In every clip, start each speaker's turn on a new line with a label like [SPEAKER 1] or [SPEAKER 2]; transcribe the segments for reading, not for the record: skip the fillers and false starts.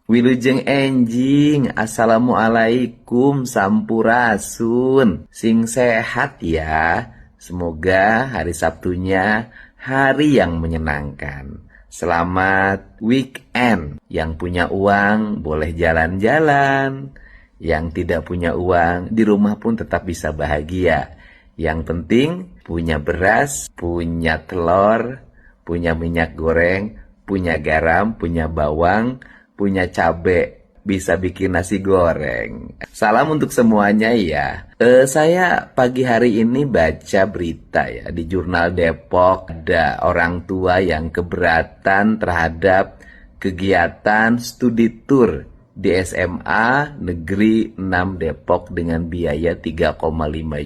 [SPEAKER 1] Wilujeng enjing, assalamualaikum sampurasun. Sing sehat ya. Semoga hari Sabtunya hari yang menyenangkan. Selamat weekend. Yang punya uang boleh jalan-jalan. Yang tidak punya uang di rumah pun tetap bisa bahagia. Yang penting punya beras, punya telur, punya minyak goreng, punya garam, punya bawang, punya cabe, bisa bikin nasi goreng. Salam untuk semuanya ya. Saya pagi hari ini baca berita ya di Jurnal Depok, ada orang tua yang keberatan terhadap kegiatan studi tour di SMA Negeri 6 Depok dengan biaya 3,5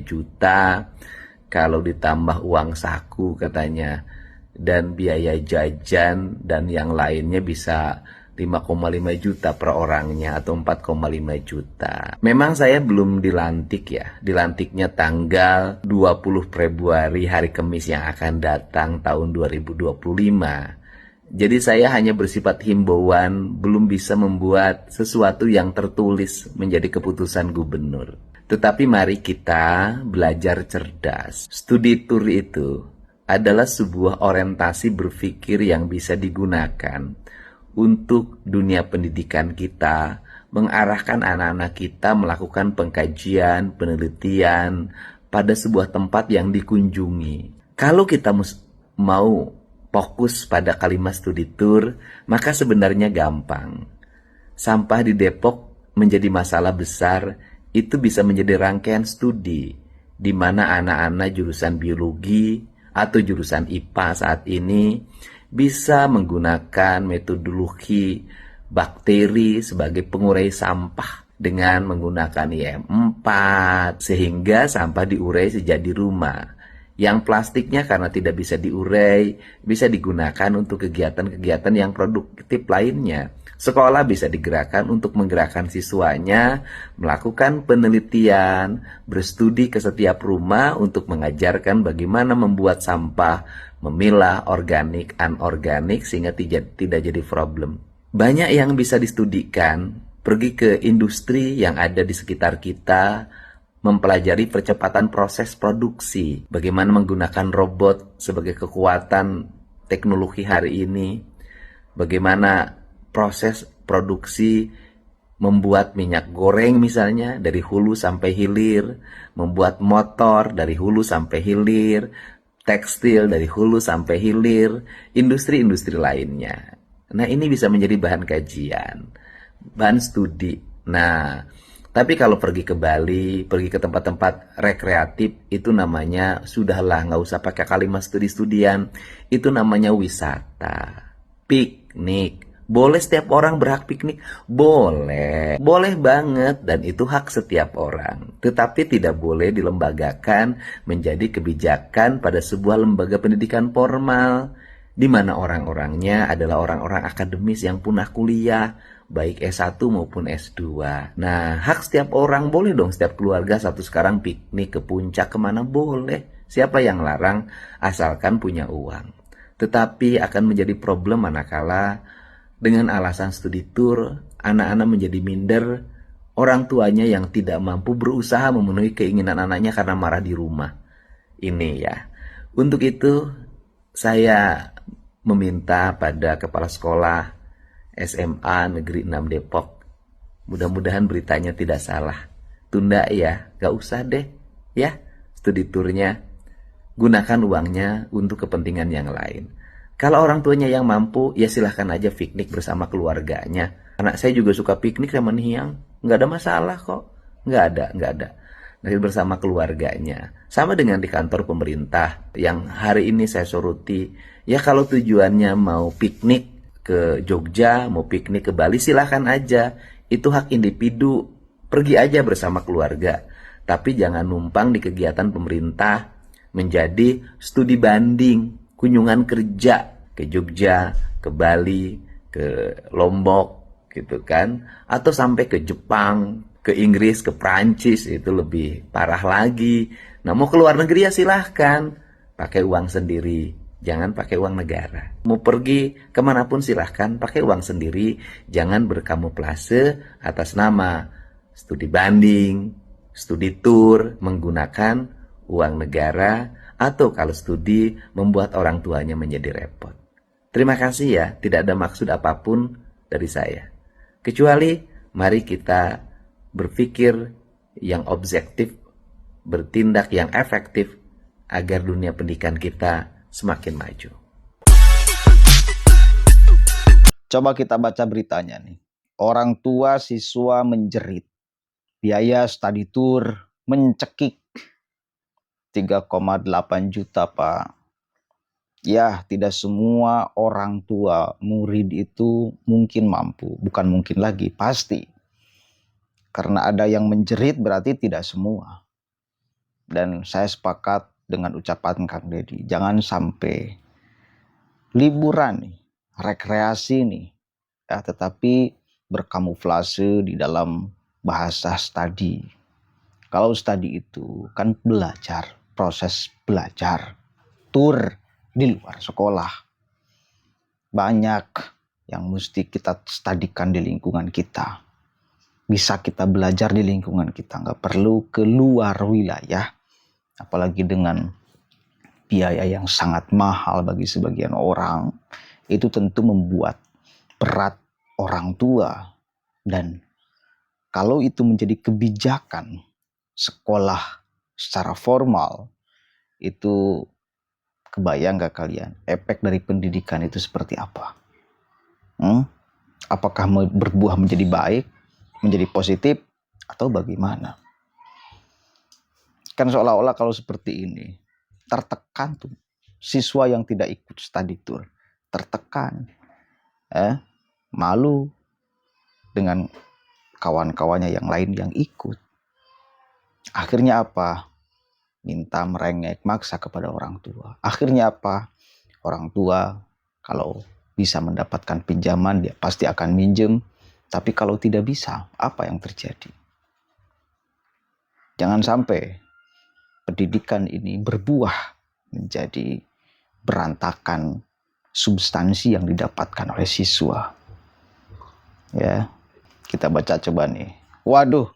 [SPEAKER 1] juta. Kalau ditambah uang saku katanya, dan biaya jajan dan yang lainnya bisa 5,5 juta per orangnya atau 4,5 juta. Memang saya belum dilantik ya. Dilantiknya tanggal 20 Februari hari Kamis yang akan datang tahun 2025. Jadi saya hanya bersifat himbauan, belum bisa membuat sesuatu yang tertulis menjadi keputusan gubernur. Tetapi mari kita belajar cerdas. Studi tour itu adalah sebuah orientasi berpikir yang bisa digunakan untuk dunia pendidikan kita, mengarahkan anak-anak kita melakukan pengkajian, penelitian pada sebuah tempat yang dikunjungi. Kalau kita mau fokus pada kalimat studi tour, maka sebenarnya gampang. Sampah di Depok menjadi masalah besar, itu bisa menjadi rangkaian studi, di mana anak-anak jurusan biologi atau jurusan IPA saat ini bisa menggunakan metodologi bakteri sebagai pengurai sampah dengan menggunakan IM4, sehingga sampah diurai sejak di rumah. Yang plastiknya karena tidak bisa diurai, bisa digunakan untuk kegiatan-kegiatan yang produktif lainnya. Sekolah bisa digerakkan untuk menggerakkan siswanya, melakukan penelitian, berstudi ke setiap rumah untuk mengajarkan bagaimana membuat sampah, memilah organik, anorganik sehingga tidak jadi problem. Banyak yang bisa distudikan, pergi ke industri yang ada di sekitar kita, mempelajari percepatan proses produksi, bagaimana menggunakan robot sebagai kekuatan teknologi hari ini, bagaimana proses produksi membuat minyak goreng misalnya dari hulu sampai hilir, membuat motor dari hulu sampai hilir, tekstil dari hulu sampai hilir, industri-industri lainnya. Nah, ini bisa menjadi bahan kajian, bahan studi. Nah, tapi kalau pergi ke Bali, pergi ke tempat-tempat rekreatif, itu namanya, sudahlah, nggak usah pakai kalimat studi-studian. Itu namanya wisata. Piknik. Boleh setiap orang berhak piknik? Boleh. Boleh banget, dan itu hak setiap orang. Tetapi tidak boleh dilembagakan menjadi kebijakan pada sebuah lembaga pendidikan formal, di mana orang-orangnya adalah orang-orang akademis yang punah kuliah, baik S1 maupun S2. Nah, hak setiap orang, boleh dong setiap keluarga satu sekarang piknik ke puncak kemana boleh. Siapa yang larang asalkan punya uang. Tetapi akan menjadi problem manakala dengan alasan studi tour, anak-anak menjadi minder, orang tuanya yang tidak mampu berusaha memenuhi keinginan anaknya karena marah di rumah. Ini ya. Untuk itu, saya meminta pada kepala sekolah SMA Negeri 6 Depok, mudah-mudahan beritanya tidak salah. Tunda ya, gak usah deh ya studi turnya. Gunakan uangnya untuk kepentingan yang lain. Kalau orang tuanya yang mampu, ya silahkan aja piknik bersama keluarganya. Anak saya juga suka piknik sama Nihiang, gak ada masalah kok. Gak ada. Nanti bersama keluarganya. Sama dengan di kantor pemerintah yang hari ini saya soroti. Ya kalau tujuannya mau piknik ke Jogja, mau piknik ke Bali, silahkan aja. Itu hak individu. Pergi aja bersama keluarga. Tapi jangan numpang di kegiatan pemerintah menjadi studi banding, kunjungan kerja ke Jogja, ke Bali, ke Lombok, gitu kan. Atau sampai ke Jepang, ke Inggris, ke Prancis, itu lebih parah lagi. Nah, mau ke luar negeri ya silahkan. Pakai uang sendiri. jangan pakai uang negara. Mau pergi kemanapun silahkan pakai uang sendiri, jangan berkamuflase atas nama studi banding, studi tour, menggunakan uang negara, atau kalau studi membuat orang tuanya menjadi repot. Terima kasih ya, tidak ada maksud apapun dari saya. Kecuali mari kita berpikir yang objektif, bertindak yang efektif agar dunia pendidikan kita semakin maju.
[SPEAKER 2] Coba kita baca beritanya nih. Orang tua siswa menjerit. Biaya study tour mencekik 3,8 juta, Pak. Ya, tidak semua orang tua murid itu mungkin mampu. Bukan mungkin lagi, pasti. Karena ada yang menjerit berarti tidak semua. Dan saya sepakat dengan ucapan Kang Deddy. Jangan sampai liburan nih, rekreasi nih, ya, tetapi berkamuflase di dalam bahasa studi. Kalau studi itu kan belajar, proses belajar, tur di luar sekolah. Banyak yang mesti kita studikan di lingkungan kita. Bisa kita belajar di lingkungan kita, nggak perlu keluar wilayah, apalagi dengan biaya yang sangat mahal bagi sebagian orang. Itu tentu membuat berat orang tua. Dan kalau itu menjadi kebijakan sekolah secara formal, itu kebayang gak kalian efek dari pendidikan itu seperti apa? Apakah berbuah menjadi baik, menjadi positif, atau bagaimana? Kan seolah-olah kalau seperti ini tertekan tuh siswa yang tidak ikut study tour, tertekan, malu dengan kawan-kawannya yang lain yang ikut. Akhirnya apa? Minta merengek, maksa kepada orang tua. Akhirnya apa? Orang tua kalau bisa mendapatkan pinjaman, dia pasti akan minjem. Tapi kalau tidak bisa, apa yang terjadi? Jangan sampai pendidikan ini berbuah menjadi berantakan substansi yang didapatkan oleh siswa. Ya, kita baca coba nih. Waduh,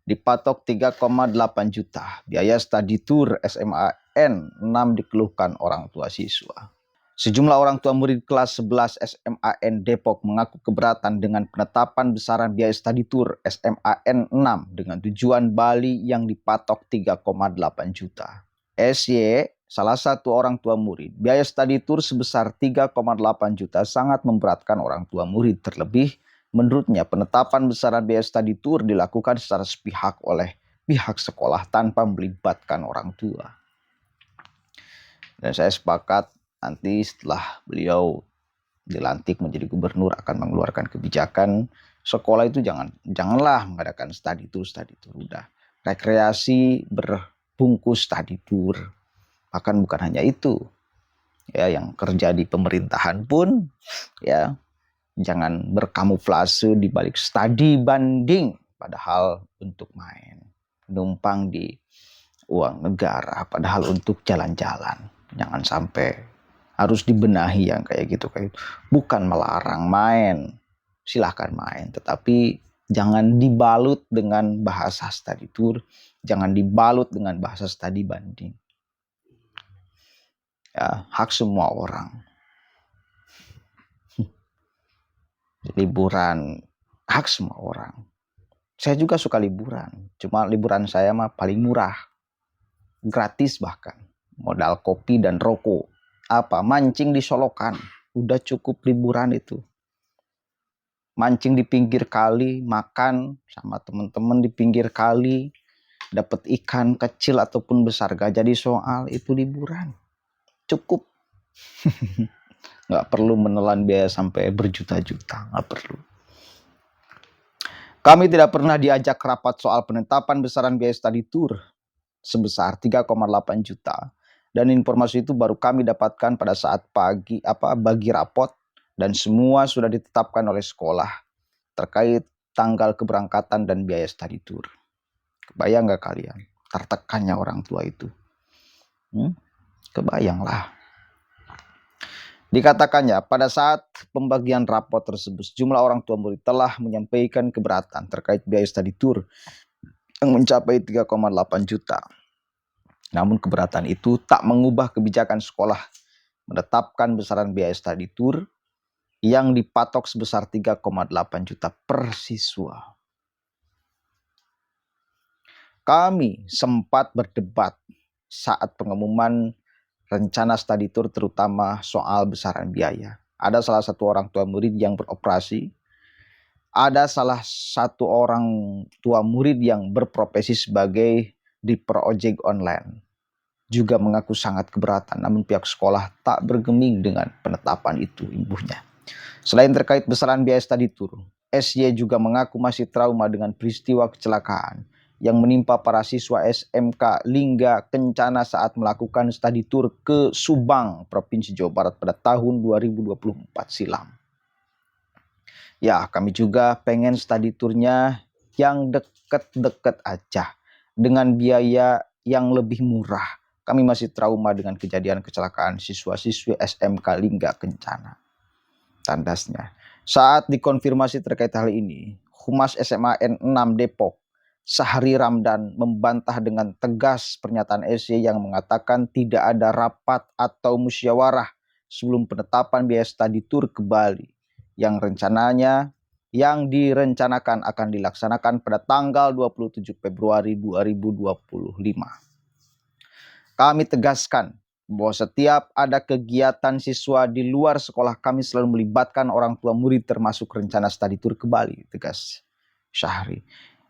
[SPEAKER 2] dipatok 3,8 juta. Biaya study tour SMAN 6 dikeluhkan orang tua siswa. Sejumlah orang tua murid kelas 11 SMAN Depok mengaku keberatan dengan penetapan besaran biaya study tour SMAN 6 dengan tujuan Bali yang dipatok 3,8 juta. SY, salah satu orang tua murid, biaya study tour sebesar 3,8 juta sangat memberatkan orang tua murid. Terlebih, menurutnya penetapan besaran biaya study tour dilakukan secara sepihak oleh pihak sekolah tanpa melibatkan orang tua. Dan saya sepakat nanti setelah beliau dilantik menjadi gubernur akan mengeluarkan kebijakan sekolah itu janganlah mengadakan study tour. Udah rekreasi berbungkus study tour. Bahkan bukan hanya itu. Ya, yang kerja di pemerintahan pun ya jangan berkamuflase di balik studi banding padahal untuk main. Numpang di uang negara padahal untuk jalan-jalan. Jangan sampai harus dibenahi yang kayak gitu. Bukan melarang main, silahkan main, tetapi jangan dibalut dengan bahasa study tour, jangan dibalut dengan bahasa studi banding. Ya, hak semua orang. Liburan hak semua orang. Saya juga suka liburan, cuma liburan saya mah paling murah, gratis bahkan, modal kopi dan rokok. Apa? Mancing di Solokan. Udah cukup liburan itu. Mancing di pinggir kali, makan sama teman-teman di pinggir kali, dapat ikan kecil ataupun besar gak jadi soal, itu liburan. Cukup. Gak perlu menelan biaya sampai berjuta-juta, gak perlu. Kami tidak pernah diajak rapat soal penetapan besaran biaya study tour sebesar 3,8 juta. Dan informasi itu baru kami dapatkan pada saat bagi rapot dan semua sudah ditetapkan oleh sekolah terkait tanggal keberangkatan dan biaya study tour. Kebayang gak kalian tertekannya orang tua itu? Kebayanglah. Dikatakannya, pada saat pembagian rapot tersebut, sejumlah orang tua murid telah menyampaikan keberatan terkait biaya study tour yang mencapai 3,8 juta. Namun keberatan itu tak mengubah kebijakan sekolah menetapkan besaran biaya study tour yang dipatok sebesar 3,8 juta per siswa. Kami sempat berdebat saat pengumuman rencana study tour, terutama soal besaran biaya. Ada salah satu orang tua murid yang beroperasi, ada salah satu orang tua murid yang berprofesi sebagai driver ojek online. Juga mengaku sangat keberatan, namun pihak sekolah tak bergeming dengan penetapan itu, imbuhnya. Selain terkait besaran biaya study tour, SY juga mengaku masih trauma dengan peristiwa kecelakaan yang menimpa para siswa SMK Lingga Kencana saat melakukan study tour ke Subang, Provinsi Jawa Barat pada tahun 2024 silam. Ya, kami juga pengen study tournya yang deket-deket aja, dengan biaya yang lebih murah. Kami masih trauma dengan kejadian kecelakaan siswa-siswi SMK Lingga Kencana. Tandasnya, saat dikonfirmasi terkait hal ini, Humas SMA N6 Depok, Sahri Ramdan, membantah dengan tegas pernyataan SY yang mengatakan tidak ada rapat atau musyawarah sebelum penetapan biaya study tour ke Bali yang direncanakan akan dilaksanakan pada tanggal 27 Februari 2025. Kami tegaskan bahwa setiap ada kegiatan siswa di luar sekolah, kami selalu melibatkan orang tua murid termasuk rencana study tour ke Bali, tegas Syahri.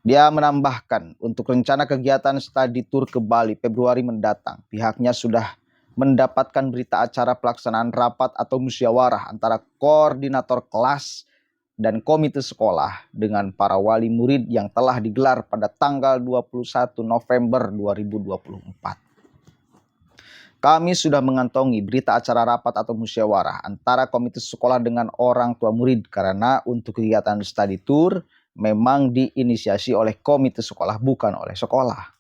[SPEAKER 2] Dia menambahkan, untuk rencana kegiatan study tour ke Bali Februari mendatang, pihaknya sudah mendapatkan berita acara pelaksanaan rapat atau musyawarah antara koordinator kelas dan komite sekolah dengan para wali murid yang telah digelar pada tanggal 21 November 2024. Kami sudah mengantongi berita acara rapat atau musyawarah antara komite sekolah dengan orang tua murid karena untuk kegiatan study tour memang diinisiasi oleh komite sekolah, bukan oleh sekolah.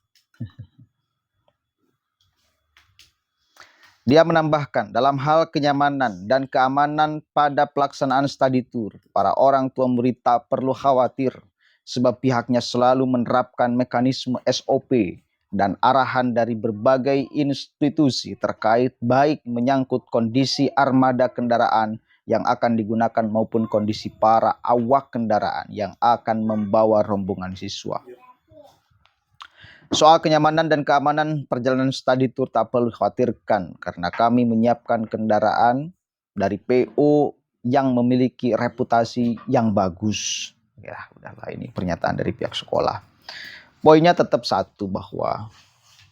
[SPEAKER 2] Dia menambahkan, dalam hal kenyamanan dan keamanan pada pelaksanaan study tour, para orang tua murid tak perlu khawatir sebab pihaknya selalu menerapkan mekanisme SOP dan arahan dari berbagai institusi terkait, baik menyangkut kondisi armada kendaraan yang akan digunakan maupun kondisi para awak kendaraan yang akan membawa rombongan siswa. Soal kenyamanan dan keamanan perjalanan study tour tak perlu khawatirkan karena kami menyiapkan kendaraan dari PO yang memiliki reputasi yang bagus. Ya, udahlah, ini pernyataan dari pihak sekolah. Poinnya tetap satu, bahwa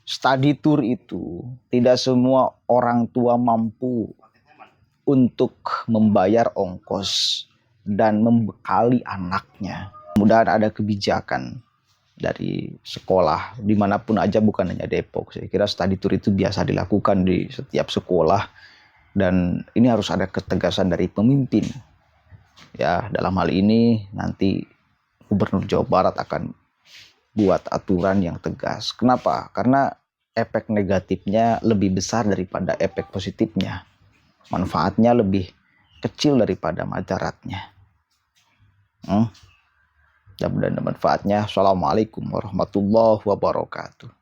[SPEAKER 2] study tour itu tidak semua orang tua mampu untuk membayar ongkos dan membekali anaknya. Mudah-mudahan ada kebijakan dari sekolah dimanapun aja, bukan hanya Depok. Saya kira study tour itu biasa dilakukan di setiap sekolah dan ini harus ada ketegasan dari pemimpin. Ya, dalam hal ini nanti Gubernur Jawa Barat akan buat aturan yang tegas. Kenapa? Karena efek negatifnya lebih besar daripada efek positifnya. Manfaatnya lebih kecil daripada madaratnya. Dan manfaatnya. Assalamualaikum warahmatullahi wabarakatuh.